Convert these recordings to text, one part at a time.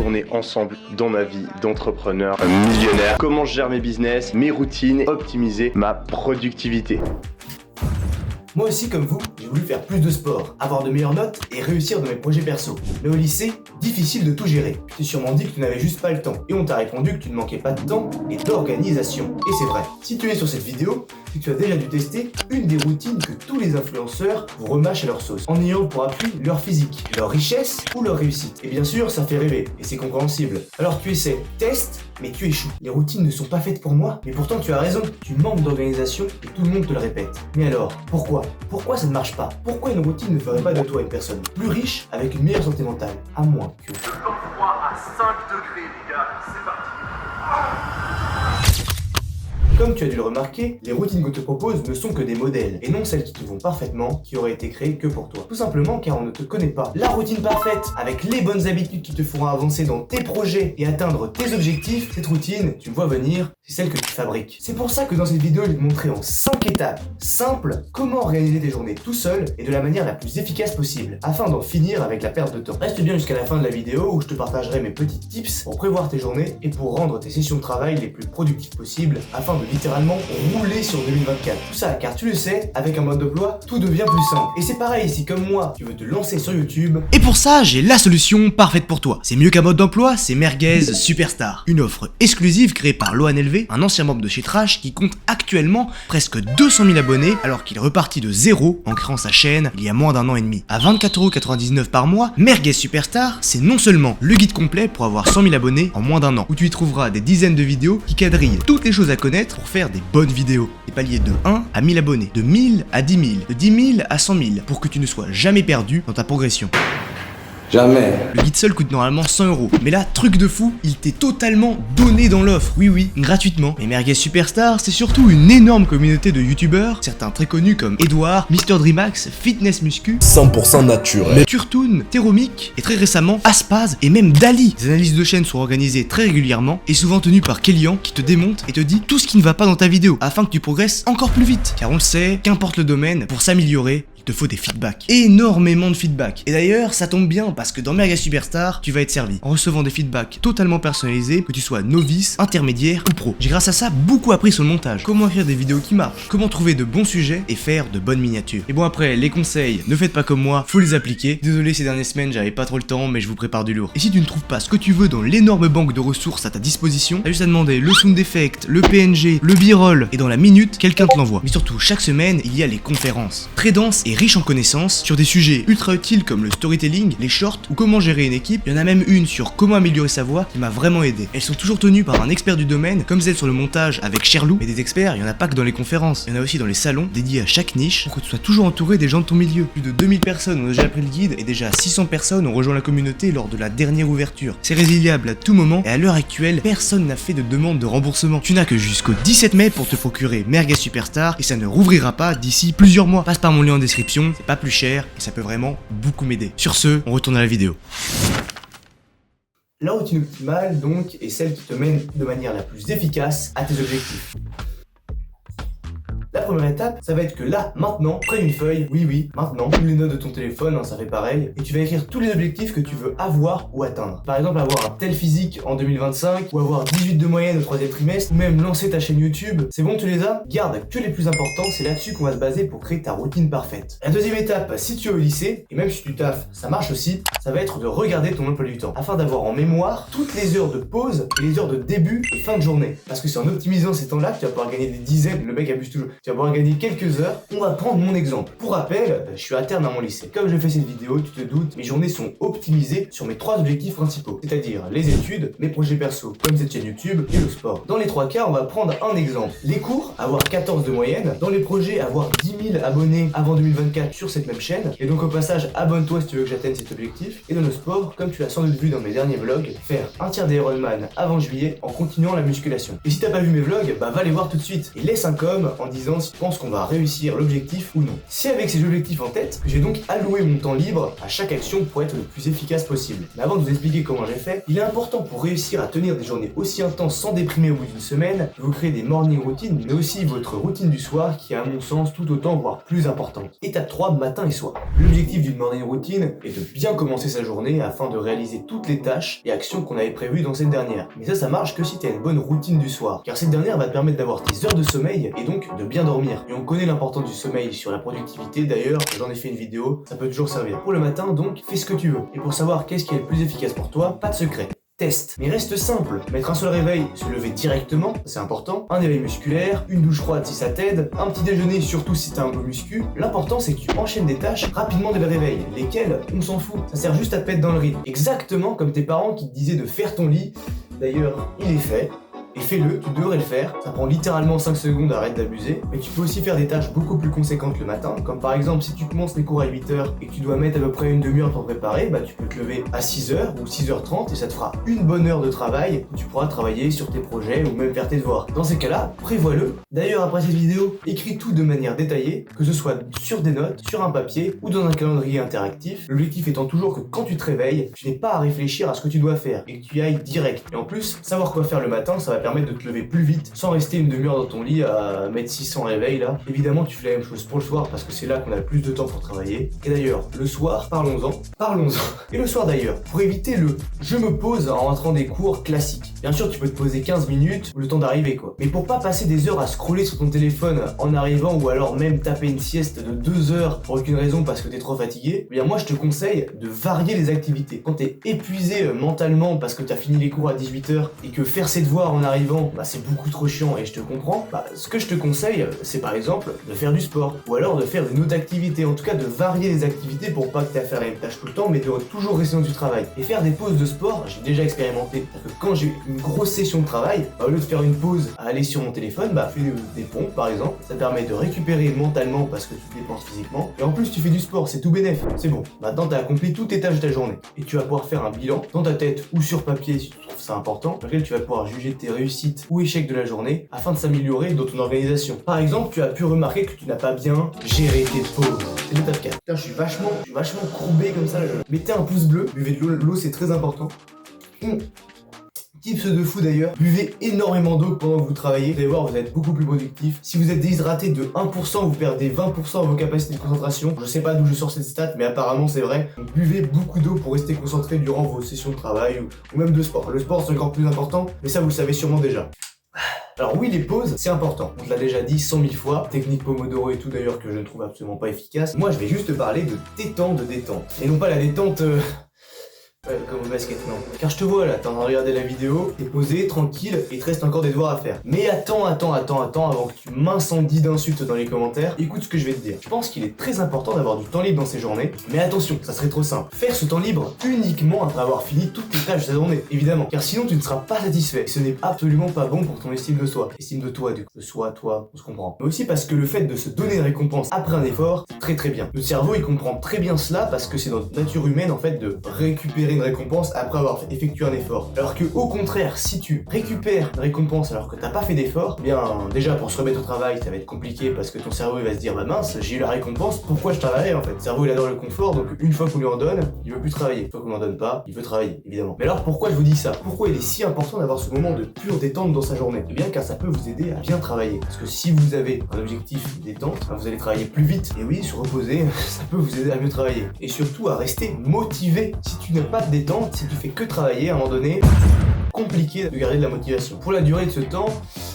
journée ensemble dans ma vie d'entrepreneur millionnaire. Comment je gère mes business, mes routines, optimiser ma productivité. Moi aussi, comme vous, j'ai voulu faire plus de sport, avoir de meilleures notes et réussir dans mes projets perso. Mais au lycée, difficile de tout gérer. Tu t'es sûrement dit que tu n'avais juste pas le temps. Et on t'a répondu que tu ne manquais pas de temps et d'organisation. Et c'est vrai. Si tu es sur cette vidéo, c'est que tu as déjà dû tester une des routines que tous les influenceurs vous remâchent à leur sauce, en ayant pour appui leur physique, leur richesse ou leur réussite. Et bien sûr, ça fait rêver, et c'est compréhensible. Alors tu essaies, testes, mais tu échoues. Les routines ne sont pas faites pour moi. Mais pourtant tu as raison, tu manques d'organisation et tout le monde te le répète. Mais alors, pourquoi ça ne marche pas? Pourquoi une routine ne ferait pas de toi une personne plus riche avec une meilleure santé mentale? À moins que... Le plan froid à 5 degrés, les gars, c'est parti. Comme tu as dû le remarquer, les routines que je te propose ne sont que des modèles, et non celles qui te vont parfaitement, qui auraient été créées que pour toi. Tout simplement car on ne te connaît pas. La routine parfaite, avec les bonnes habitudes qui te feront avancer dans tes projets et atteindre tes objectifs, cette routine, tu me vois venir, c'est celle que tu fabriques. C'est pour ça que dans cette vidéo, je vais te montrer en 5 étapes simples comment réaliser tes journées tout seul et de la manière la plus efficace possible, afin d'en finir avec la perte de temps. Reste bien jusqu'à la fin de la vidéo où je te partagerai mes petits tips pour prévoir tes journées et pour rendre tes sessions de travail les plus productives possibles, afin de littéralement rouler sur 2024. Tout ça car tu le sais, avec un mode d'emploi, tout devient plus simple. Et c'est pareil si comme moi, tu veux te lancer sur YouTube. Et pour ça, j'ai la solution parfaite pour toi. C'est mieux qu'un mode d'emploi, c'est Merguez Superstar. Une offre exclusive créée par l'ONLV, un ancien membre de chez Trash qui compte actuellement presque 200 000 abonnés alors qu'il est reparti de zéro en créant sa chaîne il y a moins d'un an et demi. À 24,99€ par mois, Merguez Superstar, c'est non seulement le guide complet pour avoir 100 000 abonnés en moins d'un an, où tu y trouveras des dizaines de vidéos qui quadrillent toutes les choses à connaître pour faire des bonnes vidéos. Des paliers de 1 à 1000 abonnés, de 1000 à 10 000, de 10 000 à 100 000, pour que tu ne sois jamais perdu dans ta progression. Jamais. Le guide seul coûte normalement 100€. Mais là, truc de fou, il t'est totalement donné dans l'offre. Oui, gratuitement. Mais Merguez Superstar, c'est surtout une énorme communauté de youtubeurs, certains très connus comme Edouard, Mr Dreamax, Fitness Muscu, 100% naturel. Turtoon, Teromic, et très récemment Aspaz et même Dali. Les analyses de chaîne sont organisées très régulièrement et souvent tenues par Kélian qui te démonte et te dit tout ce qui ne va pas dans ta vidéo afin que tu progresses encore plus vite. Car on le sait, qu'importe le domaine, pour s'améliorer, il te faut des feedbacks. Énormément de feedbacks. Et d'ailleurs, ça tombe bien parce que dans Merguez Superstar, tu vas être servi en recevant des feedbacks totalement personnalisés, que tu sois novice, intermédiaire ou pro. J'ai grâce à ça beaucoup appris sur le montage, comment écrire des vidéos qui marchent, comment trouver de bons sujets et faire de bonnes miniatures. Et bon après, les conseils, ne faites pas comme moi, faut les appliquer. Désolé ces dernières semaines, j'avais pas trop le temps, mais je vous prépare du lourd. Et si tu ne trouves pas ce que tu veux dans l'énorme banque de ressources à ta disposition, t'as juste à demander le sound effect, le PNG, le b-roll, et dans la minute, quelqu'un te l'envoie. Mais surtout, chaque semaine, il y a les conférences. Très denses et riches en connaissances sur des sujets ultra utiles comme le storytelling, les shorts ou comment gérer une équipe. Il y en a même une sur comment améliorer sa voix qui m'a vraiment aidé. Elles sont toujours tenues par un expert du domaine, comme celle sur le montage avec Cherlou. Mais des experts, il y en a pas que dans les conférences. Il y en a aussi dans les salons dédiés à chaque niche pour que tu sois toujours entouré des gens de ton milieu. Plus de 2000 personnes ont déjà pris le guide et déjà 600 personnes ont rejoint la communauté lors de la dernière ouverture. C'est résiliable à tout moment et à l'heure actuelle, personne n'a fait de demande de remboursement. Tu n'as que jusqu'au 17 mai pour te procurer Merguez Superstar et ça ne rouvrira pas d'ici plusieurs mois. Passe par mon lien en description, c'est pas plus cher et ça peut vraiment beaucoup m'aider. Sur ce, on retourne à la vidéo. La routine optimale, donc, est celle qui te mène de manière la plus efficace à tes objectifs. La première étape, ça va être que là, maintenant, prenne une feuille, oui, maintenant, ou les notes de ton téléphone, ça fait pareil, et tu vas écrire tous les objectifs que tu veux avoir ou atteindre. Par exemple, avoir un tel physique en 2025, ou avoir 18 de moyenne au 3e trimestre, ou même lancer ta chaîne YouTube. C'est bon, tu les as? Garde que les plus importants, c'est là-dessus qu'on va se baser pour créer ta routine parfaite. La deuxième étape, si tu es au lycée, et même si tu taffes, ça marche aussi, ça va être de regarder ton emploi du temps, afin d'avoir en mémoire toutes les heures de pause et les heures de début et fin de journée. Parce que c'est en optimisant ces temps-là que tu vas pouvoir gagner des dizaines, le mec abuse toujours, tu vas pouvoir gagner quelques heures. On va prendre mon exemple. Pour rappel, je suis interne à mon lycée. Comme je fais cette vidéo, tu te doutes, mes journées sont optimisées sur mes 3 objectifs principaux, c'est-à-dire les études, mes projets perso, comme cette chaîne YouTube, et le sport. Dans les 3 cas, on va prendre un exemple. Les cours, avoir 14 de moyenne. Dans les projets, avoir 10 000 abonnés avant 2024 sur cette même chaîne. Et donc au passage, abonne-toi si tu veux que j'atteigne cet objectif. Et dans le sport, comme tu l'as sans doute vu dans mes derniers vlogs, faire un tiers des Ironman avant juillet en continuant la musculation. Et si t'as pas vu mes vlogs, bah va les voir tout de suite. Et laisse un com en disant si tu penses qu'on va réussir l'objectif ou non. C'est avec ces objectifs en tête que j'ai donc alloué mon temps libre à chaque action pour être le plus efficace possible. Mais avant de vous expliquer comment j'ai fait, il est important pour réussir à tenir des journées aussi intenses sans déprimer au bout d'une semaine, de vous créer des morning routines, mais aussi votre routine du soir qui est à mon sens tout autant autant, voire plus importante. Étape 3, matin et soir. L'objectif d'une morning routine est de bien commencer sa journée afin de réaliser toutes les tâches et actions qu'on avait prévues dans cette dernière. Mais ça marche que si tu as une bonne routine du soir, car cette dernière va te permettre d'avoir tes heures de sommeil et donc de bien dormir. Et on connaît l'importance du sommeil sur la productivité, d'ailleurs, j'en ai fait une vidéo, ça peut toujours servir. Pour le matin, donc, fais ce que tu veux. Et pour savoir qu'est-ce qui est le plus efficace pour toi, pas de secret. Test. Mais reste simple, mettre un seul réveil, se lever directement, c'est important, un éveil musculaire, une douche froide si ça t'aide, un petit déjeuner surtout si t'as un peu muscu. L'important c'est que tu enchaînes des tâches rapidement dès le réveil, lesquelles, on s'en fout, ça sert juste à te mettre dans le rythme. Exactement comme tes parents qui te disaient de faire ton lit, d'ailleurs il est fait. Et fais-le, tu devrais le faire, ça prend littéralement 5 secondes, arrête d'abuser. Mais tu peux aussi faire des tâches beaucoup plus conséquentes le matin, comme par exemple si tu commences les cours à 8h et que tu dois mettre à peu près une demi-heure pour te préparer, bah tu peux te lever à 6h ou 6h30 et ça te fera une bonne heure de travail où tu pourras travailler sur tes projets ou même faire tes devoirs. Dans ces cas-là, prévois-le. D'ailleurs après cette vidéo, écris tout de manière détaillée, que ce soit sur des notes, sur un papier ou dans un calendrier interactif. L'objectif étant toujours que quand tu te réveilles, tu n'aies pas à réfléchir à ce que tu dois faire et que tu y ailles direct. Et en plus, savoir quoi faire le matin, ça va permettre de te lever plus vite sans rester une demi-heure dans ton lit à mettre 600 réveils là. Évidemment tu fais la même chose pour le soir parce que c'est là qu'on a le plus de temps pour travailler. Et d'ailleurs le soir, parlons-en. Et le soir d'ailleurs, pour éviter le je me pose en rentrant des cours classiques. Bien sûr tu peux te poser 15 minutes ou le temps d'arriver quoi. Mais pour pas passer des heures à scroller sur ton téléphone en arrivant ou alors même taper une sieste de 2 heures pour aucune raison parce que t'es trop fatigué, eh bien moi je te conseille de varier les activités. Quand t'es épuisé mentalement parce que t'as fini les cours à 18h et que faire ses devoirs en arrivant, bah c'est beaucoup trop chiant et je te comprends, bah ce que je te conseille c'est par exemple de faire du sport ou alors de faire une autre activité, en tout cas de varier les activités pour pas que t'aies à faire les mêmes tâches tout le temps mais de toujours rester dans du travail. Et faire des pauses de sport, j'ai déjà expérimenté. Que quand j'ai une grosse session de travail, bah, au lieu de faire une pause à aller sur mon téléphone, bah fais des pompes par exemple, ça permet de récupérer mentalement parce que tu te dépenses physiquement et en plus tu fais du sport, c'est tout bénef, c'est bon. Maintenant t'as accompli toutes tes tâches de ta journée et tu vas pouvoir faire un bilan dans ta tête ou sur papier si tu trouves ça important, dans lequel tu vas pouvoir juger tes réussites ou échecs de la journée afin de s'améliorer dans ton organisation. Par exemple, tu as pu remarquer que tu n'as pas bien géré tes pauses. C'est l'étape 4. Putain, je suis vachement courbé comme ça. Mettez un pouce bleu, buvez de l'eau, c'est très important. Tips de fou d'ailleurs, buvez énormément d'eau pendant que vous travaillez, vous allez voir, vous êtes beaucoup plus productif. Si vous êtes déshydraté de 1%, vous perdez 20% de vos capacités de concentration. Je sais pas d'où je sors cette stat, mais apparemment c'est vrai. Donc buvez beaucoup d'eau pour rester concentré durant vos sessions de travail ou même de sport. Le sport c'est encore plus important, mais ça vous le savez sûrement déjà. Alors oui, les pauses, c'est important. On te l'a déjà dit 100 000 fois. Technique Pomodoro et tout d'ailleurs que je ne trouve absolument pas efficace. Moi, je vais juste te parler de détente. Et non pas la détente... Ouais, comme au basket, non. Car je te vois là, t'es en train de regarder la vidéo, t'es posé, tranquille, et il te reste encore des devoirs à faire. Mais attends, avant que tu m'incendies d'insultes dans les commentaires, écoute ce que je vais te dire. Je pense qu'il est très important d'avoir du temps libre dans ces journées, mais attention, ça serait trop simple. Faire ce temps libre uniquement après avoir fini toutes tes tâches de ta journée, évidemment. Car sinon tu ne seras pas satisfait, et ce n'est absolument pas bon pour ton estime de soi. Estime de toi, du coup. De soi, toi, on se comprend. Mais aussi parce que le fait de se donner une récompense après un effort, c'est très bien. Le cerveau, il comprend très bien cela parce que c'est dans notre nature humaine, en fait, de récupérer une récompense après avoir effectué un effort. Alors que au contraire, si tu récupères une récompense alors que t'as pas fait d'effort, bien déjà pour se remettre au travail ça va être compliqué parce que ton cerveau il va se dire bah mince j'ai eu la récompense, pourquoi je travaille en fait. Le cerveau il adore le confort donc une fois qu'on lui en donne, il veut plus travailler. Une fois qu'on lui en donne pas, il veut travailler évidemment. Mais alors pourquoi je vous dis ça? Pourquoi il est si important d'avoir ce moment de pure détente dans sa journée? Eh bien car ça peut vous aider à bien travailler. Parce que si vous avez un objectif détente, vous allez travailler plus vite. Et oui, se reposer, ça peut vous aider à mieux travailler. Et surtout à rester motivé. Si tu n'as pas de détente, si tu fais que travailler, à un moment donné, compliqué de garder de la motivation. Pour la durée de ce temps,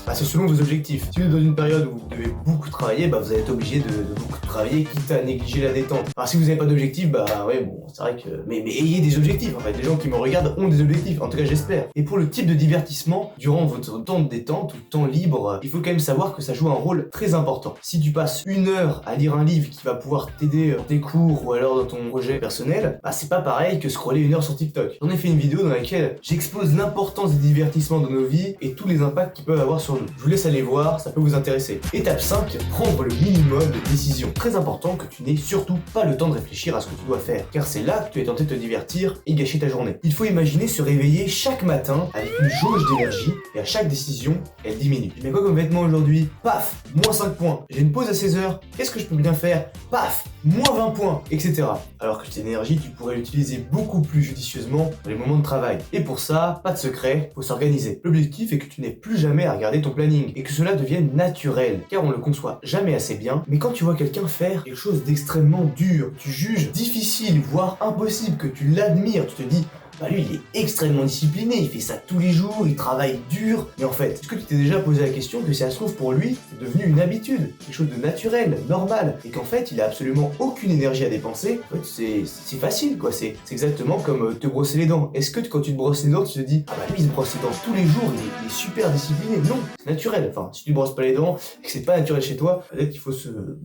bah, c'est selon vos objectifs. Si vous êtes dans une période où vous devez beaucoup travailler, bah, vous allez être obligé de beaucoup travailler, quitte à négliger la détente. Alors si vous n'avez pas d'objectif, bah ouais bon, c'est vrai que... Mais ayez des objectifs en fait, les gens qui me regardent ont des objectifs, en tout cas j'espère. Et pour le type de divertissement, durant votre temps de détente ou temps libre, il faut quand même savoir que ça joue un rôle très important. Si tu passes 1 heure à lire un livre qui va pouvoir t'aider dans tes cours ou alors dans ton projet personnel, bah c'est pas pareil que scroller 1 heure sur TikTok. J'en ai fait une vidéo dans laquelle j'expose l'importance des divertissements dans nos vies et tous les impacts qu'ils peuvent avoir sur nous. Je vous laisse aller voir, ça peut vous intéresser. Étape 5, prendre le minimum de décisions. Très important que tu n'aies surtout pas le temps de réfléchir à ce que tu dois faire, car c'est là que tu es tenté de te divertir et gâcher ta journée. Il faut imaginer se réveiller chaque matin avec une jauge d'énergie et à chaque décision, elle diminue. Je mets quoi comme vêtement aujourd'hui? Paf, moins 5 points. J'ai une pause à 16h, qu'est-ce que je peux bien faire? Paf, moins 20 points, etc. Alors que cette énergie, tu pourrais l'utiliser beaucoup plus judicieusement dans les moments de travail. Et pour ça, pas de secret. secret, faut s'organiser. L'objectif est que tu n'aies plus jamais à regarder ton planning et que cela devienne naturel, car on le conçoit jamais assez bien. Mais quand tu vois quelqu'un faire quelque chose d'extrêmement dur, tu juges difficile, voire impossible, que tu l'admires, tu te dis bah lui il est extrêmement discipliné, il fait ça tous les jours, il travaille dur. Mais en fait, est-ce que tu t'es déjà posé la question que si ça se trouve pour lui, c'est devenu une habitude, quelque chose de naturel, normal, et qu'en fait il a absolument aucune énergie à dépenser? En fait c'est facile quoi, c'est exactement comme te brosser les dents. Est-ce que quand tu te brosses les dents, tu te dis ah bah lui il se brosse les dents tous les jours, il est super discipliné? Non, c'est naturel. Enfin, si tu te brosses pas les dents et que c'est pas naturel chez toi, peut-être qu'il faut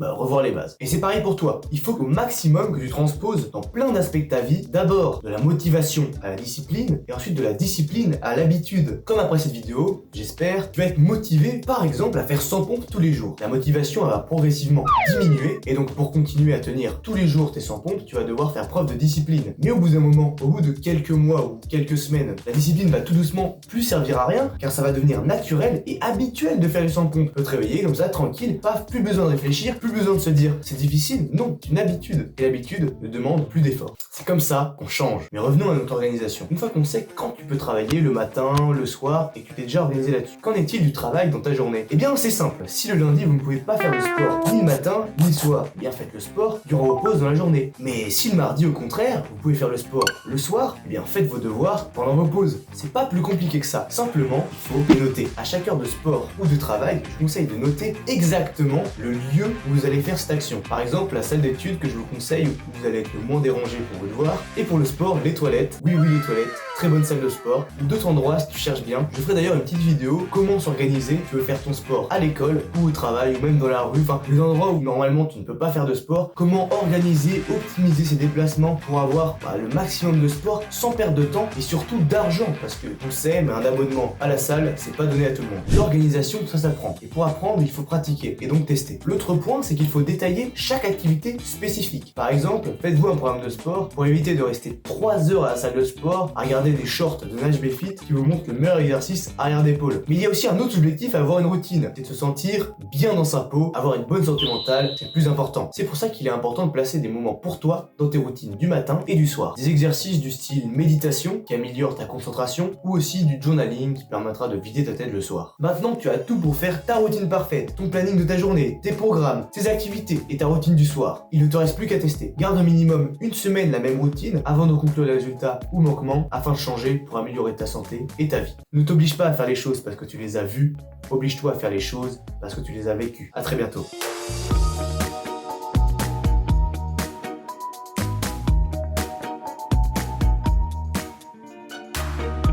revoir les bases. Et c'est pareil pour toi, il faut qu'au maximum que tu transposes dans plein d'aspects de ta vie, d'abord de la motivation à la discipline et ensuite de la discipline à l'habitude. Comme après cette vidéo, j'espère, tu vas être motivé par exemple à faire 100 pompes tous les jours. La motivation elle va progressivement diminuer et donc pour continuer à tenir tous les jours tes 100 pompes, tu vas devoir faire preuve de discipline. Mais au bout d'un moment, au bout de quelques mois ou quelques semaines, la discipline va tout doucement plus servir à rien car ça va devenir naturel et habituel de faire du 100 pompes. Tu peux te réveiller comme ça tranquille, paf, plus besoin de réfléchir, plus besoin de se dire c'est difficile, non, c'est une habitude et l'habitude ne demande plus d'efforts. C'est comme ça qu'on change. Mais revenons à notre organisation. Une fois qu'on sait quand tu peux travailler le matin, le soir, et que tu t'es déjà organisé là-dessus, qu'en est-il du travail dans ta journée? Eh bien c'est simple, si le lundi vous ne pouvez pas faire le sport ni le matin ni le soir, eh bien faites le sport durant vos pauses dans la journée. Mais si le mardi au contraire, vous pouvez faire le sport le soir, eh bien faites vos devoirs pendant vos pauses. C'est pas plus compliqué que ça, simplement il faut les noter. À chaque heure de sport ou de travail, je vous conseille de noter exactement le lieu où vous allez faire cette action. Par exemple la salle d'études que je vous conseille où vous allez être le moins dérangé pour vos devoirs, et pour le sport, les toilettes, oui les toilettes, très bonne salle de sport, ou d'autres endroits si tu cherches bien. Je ferai d'ailleurs une petite vidéo comment s'organiser, tu veux faire ton sport à l'école ou au travail ou même dans la rue, enfin les endroits où normalement tu ne peux pas faire de sport, comment organiser, optimiser ses déplacements pour avoir le maximum de sport sans perdre de temps et surtout d'argent, parce que on sait mais un abonnement à la salle c'est pas donné à tout le monde. L'organisation ça s'apprend et pour apprendre il faut pratiquer et donc tester. L'autre point c'est qu'il faut détailler chaque activité spécifique. Par exemple, faites-vous un programme de sport pour éviter de rester 3 heures à la salle de sport à regarder des shorts de Nage Befit qui vous montrent le meilleur exercice arrière d'épaule. Mais il y a aussi un autre objectif à avoir une routine, c'est de se sentir bien dans sa peau, avoir une bonne santé mentale, c'est le plus important. C'est pour ça qu'il est important de placer des moments pour toi dans tes routines du matin et du soir. Des exercices du style méditation qui améliorent ta concentration ou aussi du journaling qui permettra de vider ta tête le soir. Maintenant tu as tout pour faire ta routine parfaite, ton planning de ta journée, tes programmes, tes activités et ta routine du soir. Il ne te reste plus qu'à tester. Garde au minimum une semaine la même routine avant de conclure les résultats ou manquements afin de changer pour améliorer ta santé et ta vie. Ne t'oblige pas à faire les choses parce que tu les as vues, oblige-toi à faire les choses parce que tu les as vécues. À très bientôt.